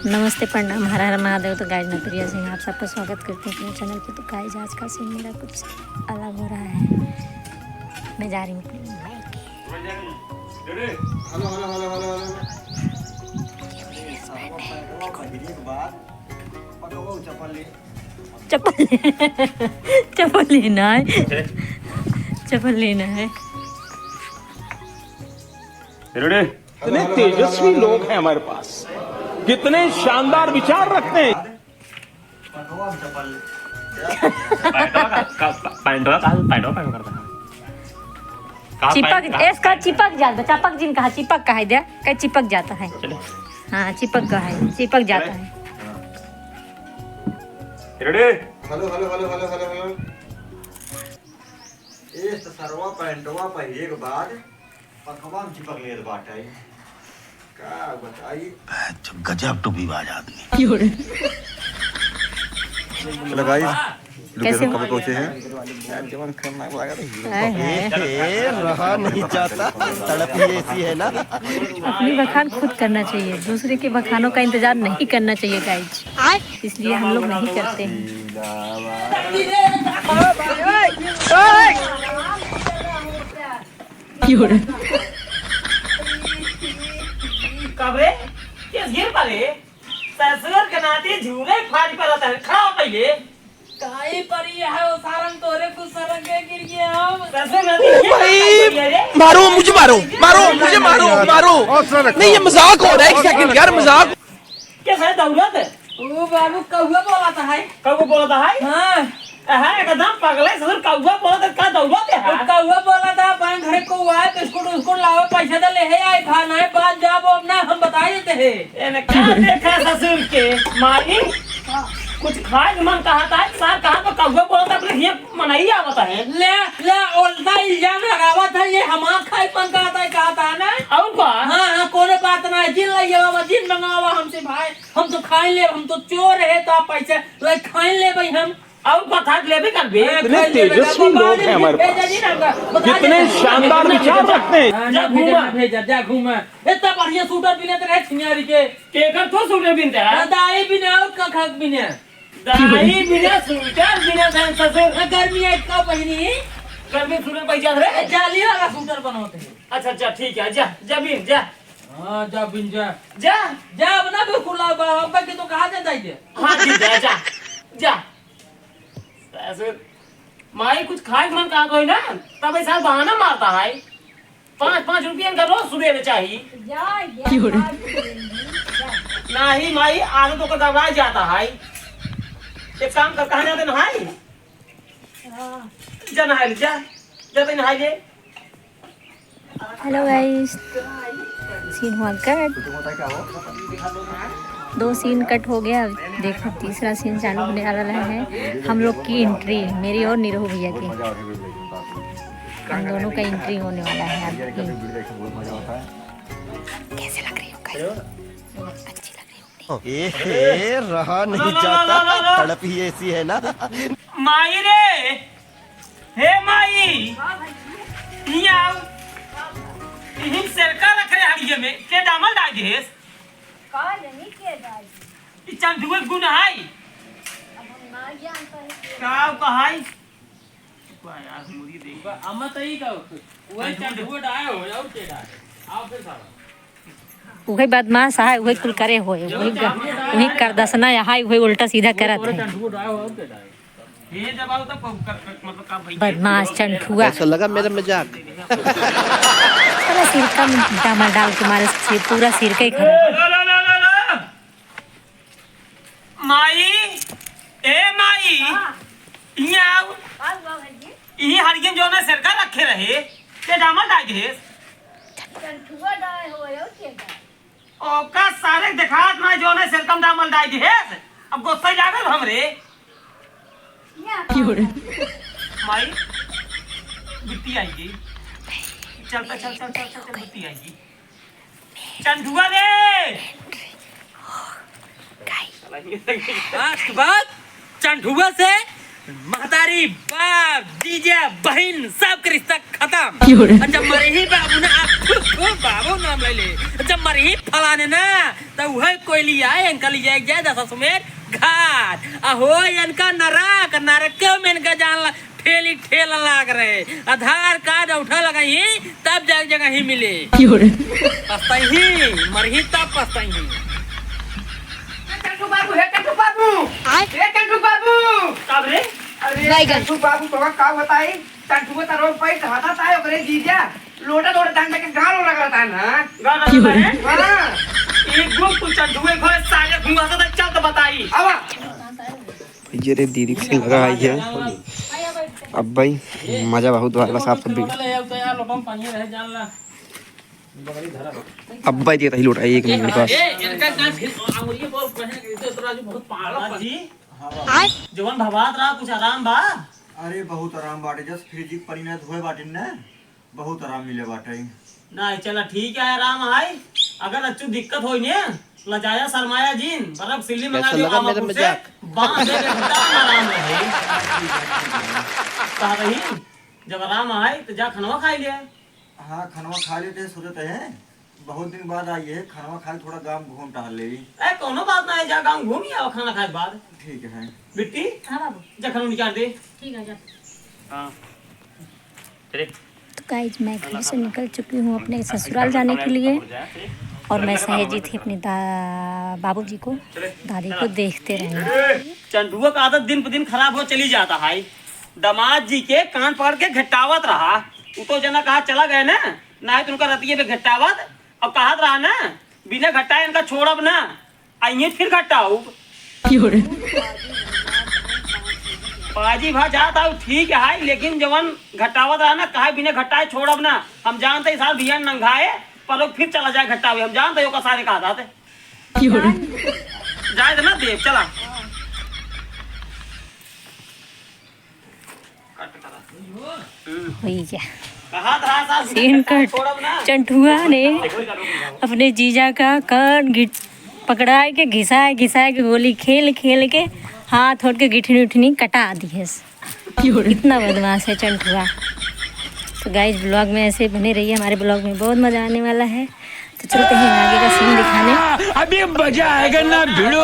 नमस्ते प्रणाम हर हर महादेव। तो गाइज मैं प्रिया सिंह आप सबका स्वागत करती हूँ अपने चैनल पे। तो गाइज आज का सीन मेरा कुछ अलग हो रहा है। मैं जा रही हूँ अपने चप्पल लेना है। चप्पल लेना है। कितने तेजस्वी लोग हैं हमारे पास, कितने शानदार विचार रखते हैं। चिपक इसका चिपक जाता चपक जिन कहा चिपक का है दे कहीं चिपक जाता है। हाँ चिपक का है चिपक जाता है। Hello hello hello hello hello hello ये सरवा पैंटवा पहिए के बाद पखवा में चिपक ले बाटा है का बताई गजब टूबीबाज आदमी। चलो गाइस कैसे कब पहुंचे हैं जवान खतरनाक लगा रहा नहीं जाता, तड़प ही ऐसी है ना। अपनी बखान खुद करना चाहिए, दूसरे के बखानों का इंतजार नहीं करना चाहिए गाइज, इसलिए हम लोग नहीं करते हैं। कबे किस गिर पड़े ससुर के नाते झूले फाड़ पर रहता है। खड़ा हो पहले काई परी है वो सारंग तोरे कुछ सरंग के गिर गए हम ससुर मारो मुझे, मारो मारो मुझे, मारो मारो। नहीं ये मजाक हो रहा है, एक सेकंड यार मजाक। क्या है दौलत ओ बाबू कौवा बोला था है कौवा बोलता है। हां है एकदम पगले ससुर कौवा बोलता का दौलत है। कौवा बोला था अपन घर को आए बिस्कुट उसको लाओ पैसा तो ले है आए खाना है बात जब अपना हम बता देते हैं। एने क्या देखा ससुर के माई कुछ खाए मन कहा था सर कहा तो कौवा बोलता अपने ये मनाई आवता है। ले ले उल्टा इल्जाम लगावा था ये हमार खाईपन कहा था ना। और का हां हां कोने बात ना जिन ले बाबा जिन मंगावा हमसे भाई हम तो खाई ले हम तो चोर है तो आप पैसे ले खाई ले भाई हम और कथा ले भी कर बे। कितने तेजस्वी लोग हैं हमारे पास, कितने शानदार विचार रखते हैं। जा घूमा जा घूमा इतना बढ़िया सूटर बिने तो रहे छिनारी के केकर तो सूटर बिनते है दाई बिने और कखक बिने दाई बिना सूटर बिना ससुर गर्मी है का पहिनी गर्मी सूटर पैसा रे जाली वाला सूटर बनाते हैं। अच्छा अच्छा ठीक है जा जा बिन जा। हां जा बिन जा जा जा बना दो खुला बाबा के तो कहा देता है। हां ठीक है जा जा ससुर माई कुछ खाए मन कहा कोई ना तब ऐसा बहाना मारता है। 5-5 रुपये का रोज सुबह में चाहिए नहीं माई आलू तो दबा जाता है। एक काम कर कहा जाते नहाई जा नहाई जा जा तो नहाई ले। हेलो गाइस सीन हुआ कट, 2 सीन कट हो गया। देखो तीसरा सीन चालू होने वाला है। हम लोग की एंट्री मेरी और नीरव भैया की, हम दोनों का एंट्री होने वाला है। कैसे लग रही हो गाइस? अच्छी लग रही हो? रहा नहीं जाता, तड़प ही ऐसी है ना। माई रे हे माई इहिं सरका रख रे हड़िये में के डामल डाल देस का नहीं के गाइस ई चंदुए गुण हाई अब हम ना जानता है का कहाई का यार मुरी देख अम्मा तई का वही चंदुआ डाए हो और के डाए आओ फिर सारा वही बदमाश है वही कुल करे होए वही कर दसना यहाँ वही उल्टा सीधा करत है। चंदुआ डाए हो और के डाए ये जब आओ तब मतलब का भाई बदमाश चंठुआ ऐसा लगा मेरा मजाक। सारा सिरका में डामल डाल के मारे से पूरा सिरका ही खराब। माई ए माई यहाँ आओ यही हरियन जो ना सरकार रखे रहे के डामल डाल देस चंठुआ डाए होए और के डाए ओका सारे देखात ना जो ना सरकम डामल डाल देस अब गुस्सा लागल हमरे माई बिट्टी आएगी चलता चल चल चल चल बिट्टी आएगी चंदुआ रे आज के बाद चंदुआ से महतारी बाप जीजा बहन सबका रिश्ता खत्म। जब मरे ही बाबू ने आप बाबू बाबू नाम ले ले जब मरही फलाने ना तो वह कोई लिया इनका लिया जाए 10 मिनट घाट अहो इनका नरक नरक में इनका जान ठेली ठेला लाग रहे आधार कार्ड उठा लगाई तब जगह ही मिले पछताई ही मरही तब पछताई ही टंटू बाबू है टंटू बाबू ए टंटू बाबू कब रे अरे टंटू बाबू तो का बताई टंटू को तारो पैसा हाथा तायो करे जीजा लोटा लोटा दांड के गालो लग रहा था ना गालो है हां एक गो कुछ टंटू घर सारे घुमा तो चल तो बताई आवा ये रे दीदी से लगा आई है अब भाई मजा बहुत वाला साफ सब भी अब भाई देता ही लौटा एक मिनट बस इनका काम फिर अंगुरिये बोल कहे तो राजू बहुत पागल जी जवन भवात रहा कुछ आराम बा अरे बहुत आराम बाटे जस फ्रिज परी ने धोए बाटे ने बहुत आराम मिले बाटे नहीं चला ठीक है आराम है अगर अच्छू दिक्कत होई ने लजाया शर्माया जीन बर्फ सिल्ली मंगा दियो आमापुर से बांध दे के आराम रहे कहा रही जब आराम आए तो जा खनवा खा लिया हाँ खनवा खा लेते सोचते हैं बहुत दिन बाद आई है खनवा खा थोड़ा गांव घूम टहल ले ए कोनो बात ना है जा गांव घूम ही आओ खाना खाए के बाद ठीक है बिट्टी हाँ बाबू जा खनवा निकाल दे ठीक है जा हां चले तो गाइज मैं घर से निकल चुकी हूँ अपने ससुराल जाने के लिए और मैं सहेजी थी अपने बाबूजी को दादी को देखते रहना। चंदुआ का आदत दिन पर दिन खराब हो चली जाता है दामाद जी के कान पकड़ के घटावत रहा वो तो जना कहा चला गए ना है तो उनका रतिये पे घटावत और कहत रहा ना बिना घटाए इनका छोड़ब ना आइए फिर घटाऊ बाजी भा जाता हूँ ठीक है लेकिन जवन घटावत रहा ना कहा बिना घटाए छोड़ब ना हम जानते साल बिया नंगाए पर लोग फिर चला जाए घटावे हम जानते हो का सारे कहा था जाए ना देव चला वही क्या कहा था सीन कट चंटुआ ने अपने जीजा का कान पकड़ा के घिसा के गोली खेल के हाथ उठ के गिठनी उठनी कटा दी है। इतना बदमाश है चंटुआ। तो गाइस ब्लॉग में ऐसे बने रहिए, हमारे ब्लॉग में बहुत मजा आने वाला है। तो चलते हैं आगे का सीन दिखाने। अभी मजा आएगा ना भिड़ो।